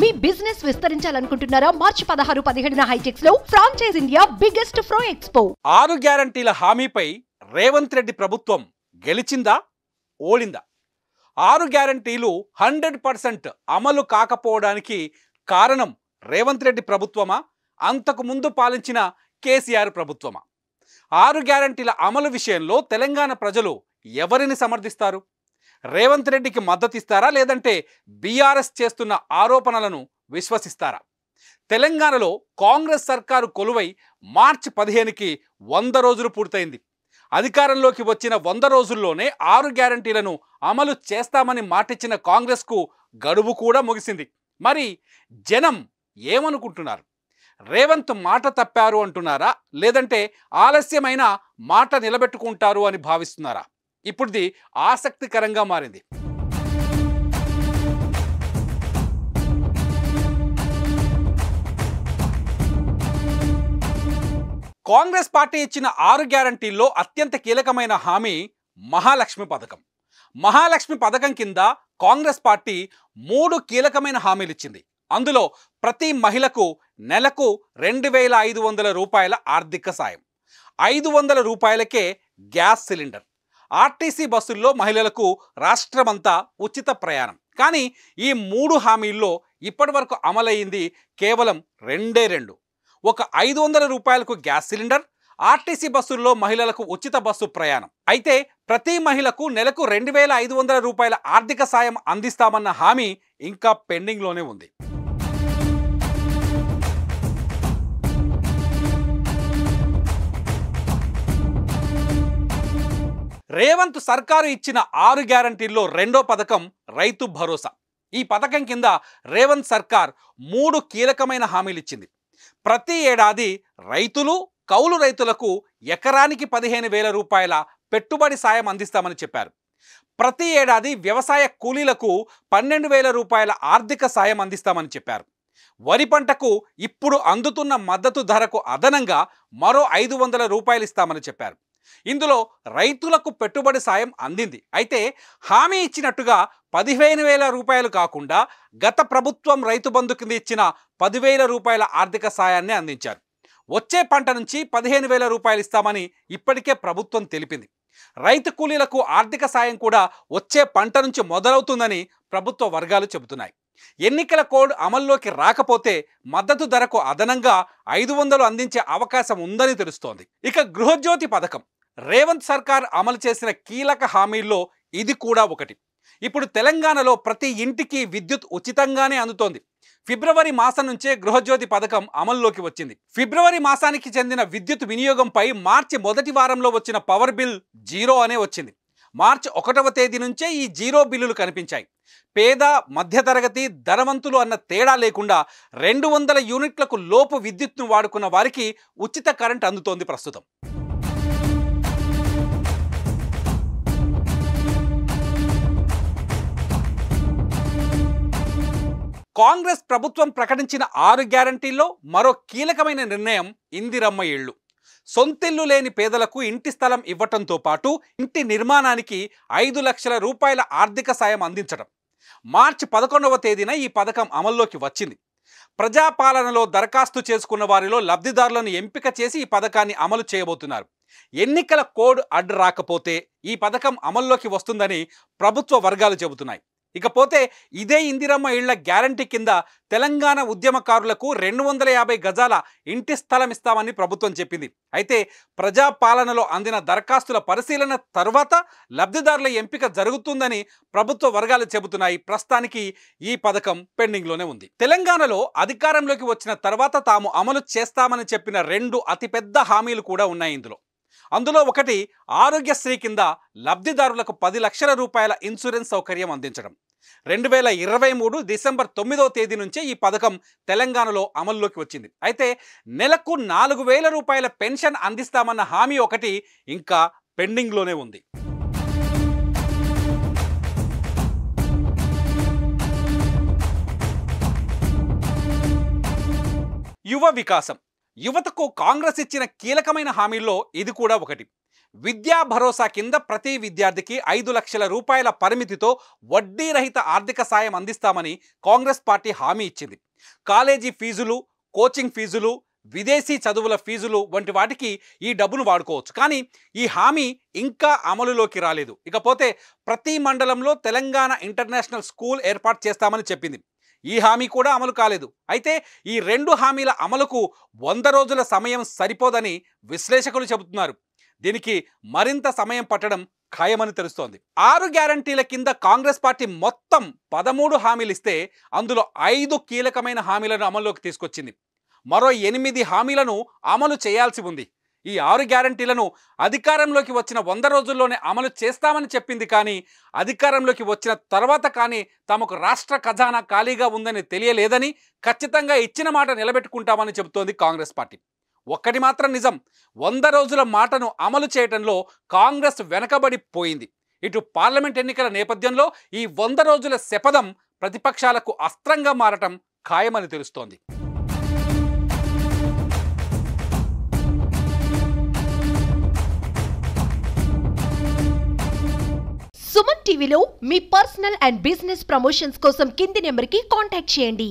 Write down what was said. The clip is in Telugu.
మీ బిజినెస్ విస్తరించాలనుకుంటున్నారా? మార్చి 16, 17న హైటెక్స్ లో ఫ్రాంచైజ్ ఇండియా బిగ్గెస్ట్ ఫ్రో ఎక్స్పో. 6 గ్యారంటీల హామీపై రేవంత్ రెడ్డి ప్రభుత్వం గెలిచిందా, ఓడిందా? 6 గ్యారంటీలు 100% అమలు కాకపోవడానికి కారణం రేవంత్ రెడ్డి ప్రభుత్వమా, అంతకు ముందు పాలించిన కేసీఆర్ ప్రభుత్వమా? 6 గ్యారంటీల అమలు విషయంలో తెలంగాణ ప్రజలు ఎవరిని సమర్థిస్తారు? రేవంత్ రెడ్డికి మద్దతిస్తారా, లేదంటే బీఆర్ఎస్ చేస్తున్న ఆరోపణలను విశ్వసిస్తారా? తెలంగాణలో కాంగ్రెస్ సర్కారు కొలువై మార్చి 15కి 100 రోజులు పూర్తయింది. అధికారంలోకి వచ్చిన 100 రోజుల్లోనే 6 గ్యారంటీలను అమలు చేస్తామని మాటిచ్చిన కాంగ్రెస్కు గడువు కూడా ముగిసింది. మరి జనం ఏమనుకుంటున్నారు? రేవంత్ మాట తప్పారు అంటున్నారా, లేదంటే ఆలస్యమైన మాట నిలబెట్టుకుంటారు అని భావిస్తున్నారా? ఇప్పుడుది ఆసక్తికరంగా మారింది. కాంగ్రెస్ పార్టీ ఇచ్చిన 6 గ్యారంటీల్లో అత్యంత కీలకమైన హామీ మహాలక్ష్మి పథకం. మహాలక్ష్మి పథకం కింద కాంగ్రెస్ పార్టీ 3 కీలకమైన హామీలు ఇచ్చింది. అందులో ప్రతి మహిళకు నెలకు 2,500 రూపాయల ఆర్థిక సాయం, 500 రూపాయలకే గ్యాస్ సిలిండర్, ఆర్టీసీ బస్సుల్లో మహిళలకు రాష్ట్రమంతా ఉచిత ప్రయాణం. కానీ ఈ 3 హామీల్లో ఇప్పటి వరకు అమలయ్యింది కేవలం 2. ఒక 500 రూపాయలకు గ్యాస్ సిలిండర్, ఆర్టీసీ బస్సుల్లో మహిళలకు ఉచిత బస్సు ప్రయాణం. అయితే ప్రతి మహిళకు నెలకు 2,500 రూపాయల ఆర్థిక సాయం అందిస్తామన్న హామీ ఇంకా పెండింగ్లోనే ఉంది. రేవంత్ సర్కారు ఇచ్చిన 6 గ్యారంటీల్లో 2వ పథకం రైతు భరోసా. ఈ పథకం కింద రేవంత్ సర్కార్ 3 కీలకమైన హామీలు ఇచ్చింది. ప్రతి ఏడాది రైతులు, కౌలు రైతులకు ఎకరానికి 15,000 రూపాయల పెట్టుబడి సాయం అందిస్తామని చెప్పారు. ప్రతి ఏడాది వ్యవసాయ కూలీలకు 12,000 రూపాయల ఆర్థిక సాయం అందిస్తామని చెప్పారు. వరి పంటకు ఇప్పుడు అందుతున్న మద్దతు ధరకు అదనంగా మరో 500 రూపాయలు ఇస్తామని చెప్పారు. ఇందులో రైతులకు పెట్టుబడి సాయం అందింది. అయితే హామీ ఇచ్చినట్టుగా 15,000 రూపాయలు కాకుండా గత ప్రభుత్వం రైతు బంధు కింద ఇచ్చిన 10,000 రూపాయల ఆర్థిక సాయాన్ని అందించారు. వచ్చే పంట నుంచి 15,000 రూపాయలు ఇస్తామని ఇప్పటికే ప్రభుత్వం తెలిపింది. రైతు కూలీలకు ఆర్థిక సాయం కూడా వచ్చే పంట నుంచి మొదలవుతుందని ప్రభుత్వ వర్గాలు చెబుతున్నాయి. ఎన్నికల కోడ్ అమల్లోకి రాకపోతే మద్దతు ధరకు అదనంగా 500 అందించే అవకాశం ఉందని తెలుస్తోంది. ఇక గృహజ్యోతి పథకం రేవంత్ సర్కార్ అమలు చేసిన కీలక హామీల్లో ఇది కూడా ఒకటి. ఇప్పుడు తెలంగాణలో ప్రతి ఇంటికి విద్యుత్ ఉచితంగానే అందుతోంది. ఫిబ్రవరి మాసం నుంచే గృహజ్యోతి పథకం అమల్లోకి వచ్చింది. ఫిబ్రవరి మాసానికి చెందిన విద్యుత్ వినియోగంపై మార్చి మొదటి వారంలో వచ్చిన పవర్ బిల్ 0 అనే వచ్చింది. మార్చి 1వ తేదీ నుంచే ఈ 0 బిల్లులు కనిపించాయి. పేద, మధ్యతరగతి, ధనవంతులు అన్న తేడా లేకుండా 200 యూనిట్లకు లోపు విద్యుత్ను వాడుకున్న వారికి ఉచిత కరెంట్ అందుతోంది ప్రస్తుతం. కాంగ్రెస్ ప్రభుత్వం ప్రకటించిన 6 గ్యారంటీల్లో మరో కీలకమైన నిర్ణయం ఇందిరమ్మ ఇళ్ళు. సొంతిల్లు లేని పేదలకు ఇంటి స్థలం ఇవ్వటంతో పాటు ఇంటి నిర్మాణానికి 5 లక్షల రూపాయల ఆర్థిక సాయం అందించడం. మార్చి 11వ తేదీన ఈ పథకం అమల్లోకి వచ్చింది. ప్రజాపాలనలో దరఖాస్తు చేసుకున్న వారిలో లబ్ధిదారులను ఎంపిక చేసి ఈ పథకాన్ని అమలు చేయబోతున్నారు. ఎన్నికల కోడ్ అడ్డు రాకపోతే ఈ పథకం అమల్లోకి వస్తుందని ప్రభుత్వ వర్గాలు చెబుతున్నాయి. ఇకపోతే ఇదే ఇందిరమ్మ ఇళ్ల గ్యారంటీ కింద తెలంగాణ ఉద్యమకారులకు 250 గజాల ఇంటి స్థలం ఇస్తామని ప్రభుత్వం చెప్పింది. అయితే ప్రజాపాలనలో అందిన దరఖాస్తుల పరిశీలన తర్వాత లబ్ధిదారుల ఎంపిక జరుగుతుందని ప్రభుత్వ వర్గాలు చెబుతున్నాయి. ప్రస్తుతానికి ఈ పథకం పెండింగ్లోనే ఉంది. తెలంగాణలో అధికారంలోకి వచ్చిన తర్వాత తాము అమలు చేస్తామని చెప్పిన 2 అతిపెద్ద హామీలు కూడా ఉన్నాయి ఇందులో. అందులో ఒకటి ఆరోగ్యశ్రీ కింద లబ్ధిదారులకు 10 లక్షల రూపాయల ఇన్సూరెన్స్ సౌకర్యం అందించడం. 2023 డిసెంబర్ 9వ తేదీ నుంచే ఈ పథకం తెలంగాణలో అమల్లోకి వచ్చింది. అయితే నెలకు 4,000 రూపాయల పెన్షన్ అందిస్తామన్న హామీ ఒకటి ఇంకా పెండింగ్లోనే ఉంది. యువ వికాసం యువతకు కాంగ్రెస్ ఇచ్చిన కీలకమైన హామీల్లో ఇది కూడా ఒకటి. విద్యా భరోసా కింద ప్రతి విద్యార్థికి 5 లక్షల రూపాయల పరిమితితో వడ్డీ రహిత ఆర్థిక సాయం అందిస్తామని కాంగ్రెస్ పార్టీ హామీ ఇచ్చింది. కాలేజీ ఫీజులు, కోచింగ్ ఫీజులు, విదేశీ చదువుల ఫీజులు వంటి వాటికి ఈ డబ్బును వాడుకోవచ్చు. కానీ ఈ హామీ ఇంకా అమలులోకి రాలేదు. ఇకపోతే ప్రతి మండలంలో తెలంగాణ ఇంటర్నేషనల్ స్కూల్ ఏర్పాటు చేస్తామని చెప్పింది. ఈ హామీ కూడా అమలు కాలేదు. అయితే ఈ 2 హామీల అమలుకు 100 రోజుల సమయం సరిపోదని విశ్లేషకులు చెబుతున్నారు. దీనికి మరింత సమయం పట్టడం ఖాయమని తెలుస్తోంది. 6 గ్యారంటీల కింద కాంగ్రెస్ పార్టీ మొత్తం 13 హామీలు ఇస్తే అందులో 5 కీలకమైన హామీలను అమల్లోకి తీసుకొచ్చింది. మరో 8 హామీలను అమలు చేయాల్సి ఉంది. ఈ 6 గ్యారంటీలను అధికారంలోకి వచ్చిన 100 రోజుల్లోనే అమలు చేస్తామని చెప్పింది. కానీ అధికారంలోకి వచ్చిన తర్వాత కానీ తమకు రాష్ట్ర ఖజానా ఖాళీగా ఉందని తెలియలేదని, ఖచ్చితంగా ఇచ్చిన మాట నిలబెట్టుకుంటామని చెబుతోంది కాంగ్రెస్ పార్టీ. ఒక్కటి మాత్రం నిజం, 100 రోజుల మాటను అమలు చేయడంలో కాంగ్రెస్ వెనకబడిపోయింది. ఇటు పార్లమెంట్ ఎన్నికల నేపథ్యంలో ఈ 100 రోజుల శపథం ప్రతిపక్షాలకు అస్త్రంగా మారటం ఖాయమని తెలుస్తోంది. సుమన్ టీవీలో మీ పర్సనల్ అండ్ బిజినెస్ ప్రమోషన్స్ కోసం కింది నెంబర్కి కాంటాక్ట్ చేయండి.